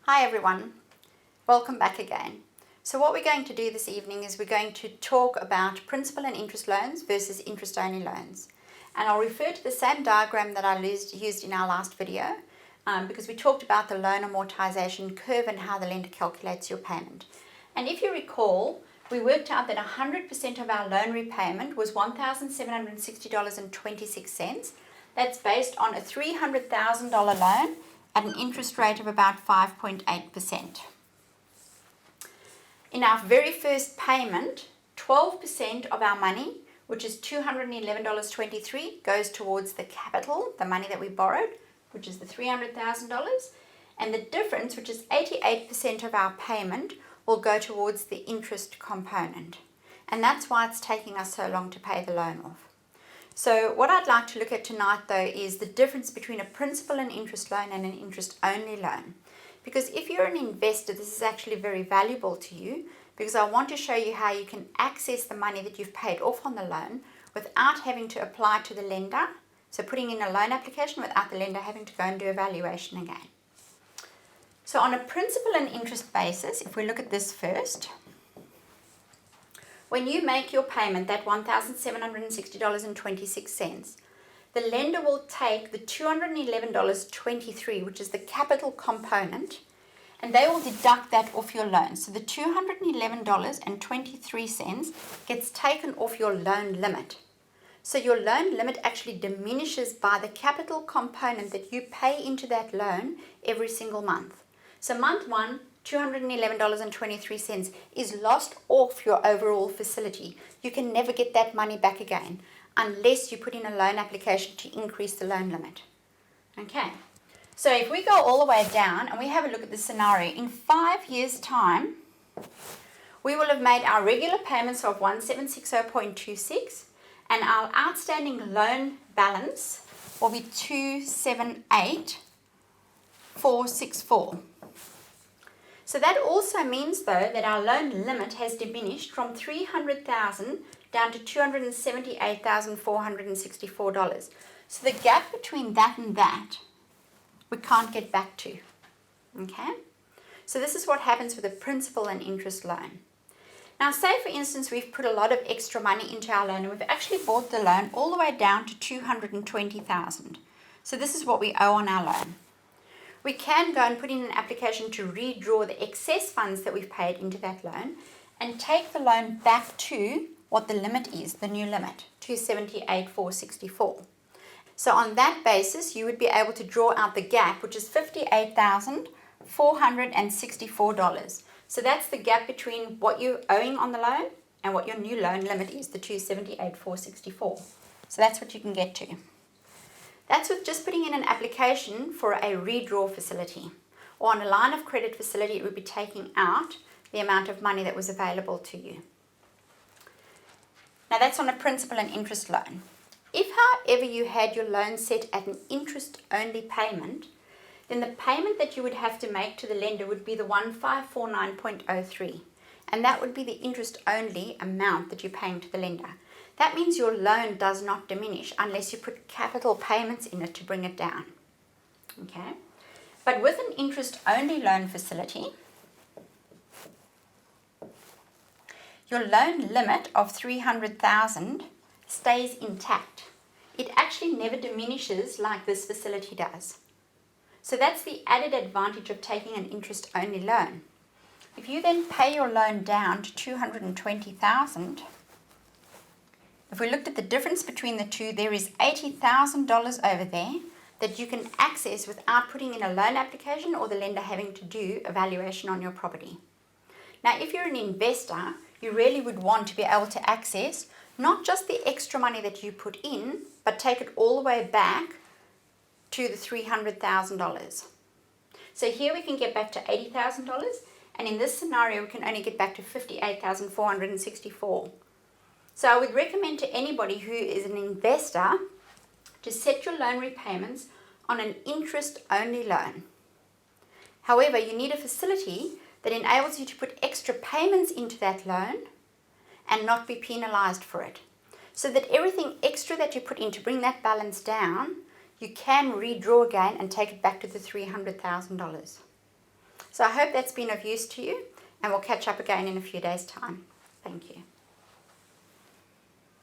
Hi everyone, welcome back again. So what we're going to do this evening is we're going to talk about principal and interest loans versus interest-only loans. And I'll refer to the same diagram that I used in our last video because we talked about the loan amortization curve and how the lender calculates your payment. And if you recall, we worked out that 100% of our loan repayment was $1,760.26. That's based on a $300,000 loan at an interest rate of about 5.8%. In our very first payment, 12% of our money, which is $211.23, goes towards the capital, the money that we borrowed, which is the $300,000, and the difference, which is 88% of our payment, will go towards the interest component. And that's why it's taking us so long to pay the loan off. So what I'd like to look at tonight though is the difference between a principal and interest loan and an interest-only loan. Because if you're an investor, this is actually very valuable to you because I want to show you how you can access the money that you've paid off on the loan without having to apply to the lender. So putting in a loan application without the lender having to go and do a valuation again. So on a principal and interest basis, if we look at this first, when you make your payment, that $1,760.26, the lender will take the $211.23, which is the capital component, and they will deduct that off your loan. So the $211.23 gets taken off your loan limit. So your loan limit actually diminishes by the capital component that you pay into that loan every single month. So month one, $211.23 is lost off your overall facility. You can never get that money back again unless you put in a loan application to increase the loan limit. Okay, so if we go all the way down and we have a look at this scenario, in 5 years' time, we will have made our regular payments of $1,760.26 and our outstanding loan balance will be $278,464. So that also means, though, that our loan limit has diminished from $300,000 down to $278,464. So the gap between that and that, we can't get back to. Okay? So this is what happens with a principal and interest loan. Now, say, for instance, we've put a lot of extra money into our loan and we've actually bought the loan all the way down to $220,000. So this is what we owe on our loan. We can go and put in an application to redraw the excess funds that we've paid into that loan and take the loan back to what the limit is, the new limit, $278,464. So on that basis, you would be able to draw out the gap, which is $58,464. So that's the gap between what you're owing on the loan and what your new loan limit is, the $278,464. So that's what you can get to. That's with just putting in an application for a redraw facility. Or on a line of credit facility, it would be taking out the amount of money that was available to you. Now that's on a principal and interest loan. If, however, you had your loan set at an interest-only payment, then the payment that you would have to make to the lender would be the $1,549.03. And that would be the interest-only amount that you're paying to the lender. That means your loan does not diminish unless you put capital payments in it to bring it down. Okay? But with an interest-only loan facility, your loan limit of $300,000 stays intact. It actually never diminishes like this facility does. So that's the added advantage of taking an interest-only loan. If you then pay your loan down to $220,000, if we looked at the difference between the two, there is $80,000 over there that you can access without putting in a loan application or the lender having to do a valuation on your property. Now, if you're an investor, you really would want to be able to access not just the extra money that you put in, but take it all the way back to the $300,000. So here we can get back to $80,000, and in this scenario, we can only get back to $58,464. So I would recommend to anybody who is an investor to set your loan repayments on an interest-only loan. However, you need a facility that enables you to put extra payments into that loan and not be penalized for it. So that everything extra that you put in to bring that balance down, you can redraw again and take it back to the $300,000. So I hope that's been of use to you, and we'll catch up again in a few days' time. Thank you.